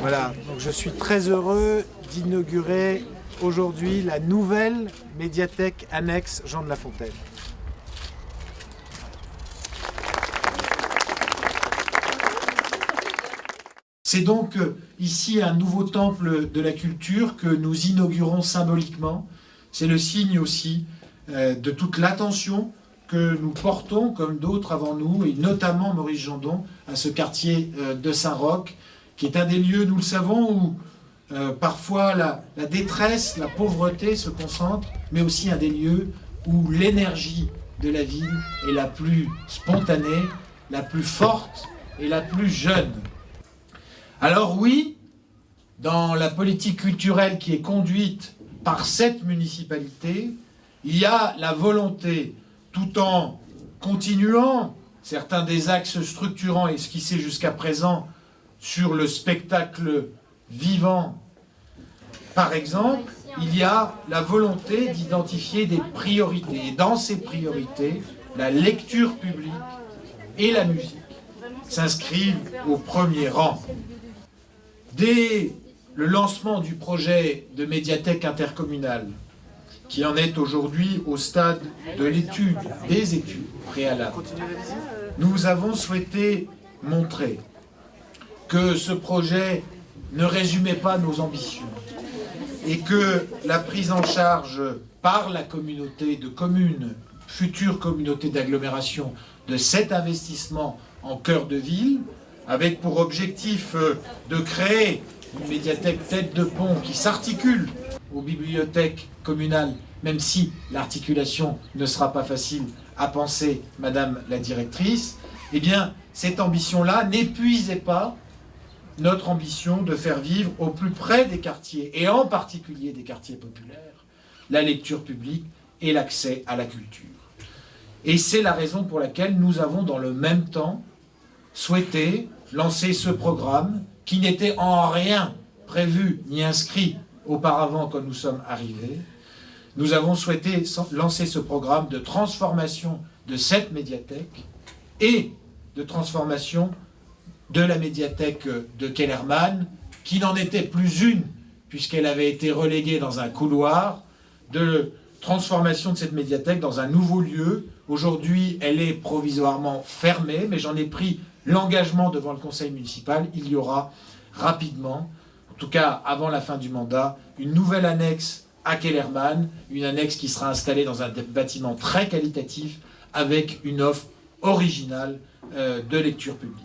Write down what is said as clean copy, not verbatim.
Voilà, donc je suis très heureux d'inaugurer aujourd'hui la nouvelle médiathèque annexe Jean de La Fontaine. C'est donc ici un nouveau temple de la culture que nous inaugurons symboliquement. C'est le signe aussi de toute l'attention que nous portons, comme d'autres avant nous, et notamment Maurice Gendon, à ce quartier de Saint-Roch, qui est un des lieux, nous le savons, où parfois la détresse, la pauvreté se concentrent, mais aussi un des lieux où l'énergie de la ville est la plus spontanée, la plus forte et la plus jeune. Alors oui, dans la politique culturelle qui est conduite par cette municipalité, il y a la volonté, tout en continuant certains des axes structurants esquissés jusqu'à présent sur le spectacle vivant. Par exemple, il y a la volonté d'identifier des priorités. Et dans ces priorités, la lecture publique et la musique s'inscrivent au premier rang. Dès le lancement du projet de médiathèque intercommunale, qui en est aujourd'hui au stade de l'étude, des études préalables, nous avons souhaité montrer que ce projet ne résumait pas nos ambitions et que la prise en charge par la communauté de communes, future communauté d'agglomération, de cet investissement en cœur de ville, avec pour objectif de créer une médiathèque tête de pont qui s'articule aux bibliothèques communales, même si l'articulation ne sera pas facile à penser, Madame la directrice, eh bien, cette ambition-là n'épuisait pas notre ambition de faire vivre au plus près des quartiers, et en particulier des quartiers populaires, la lecture publique et l'accès à la culture. Et c'est la raison pour laquelle nous avons, dans le même temps, souhaité lancer ce programme qui n'était en rien prévu ni inscrit auparavant quand nous sommes arrivés. Nous avons souhaité lancer ce programme de transformation de cette médiathèque et de transformation de la médiathèque de Kellermann, qui n'en était plus une, puisqu'elle avait été reléguée dans un couloir, de transformation de cette médiathèque dans un nouveau lieu. Aujourd'hui, elle est provisoirement fermée, mais j'en ai pris l'engagement devant le conseil municipal. Il y aura rapidement, en tout cas avant la fin du mandat, une nouvelle annexe à Kellermann, une annexe qui sera installée dans un bâtiment très qualitatif avec une offre originale de lecture publique.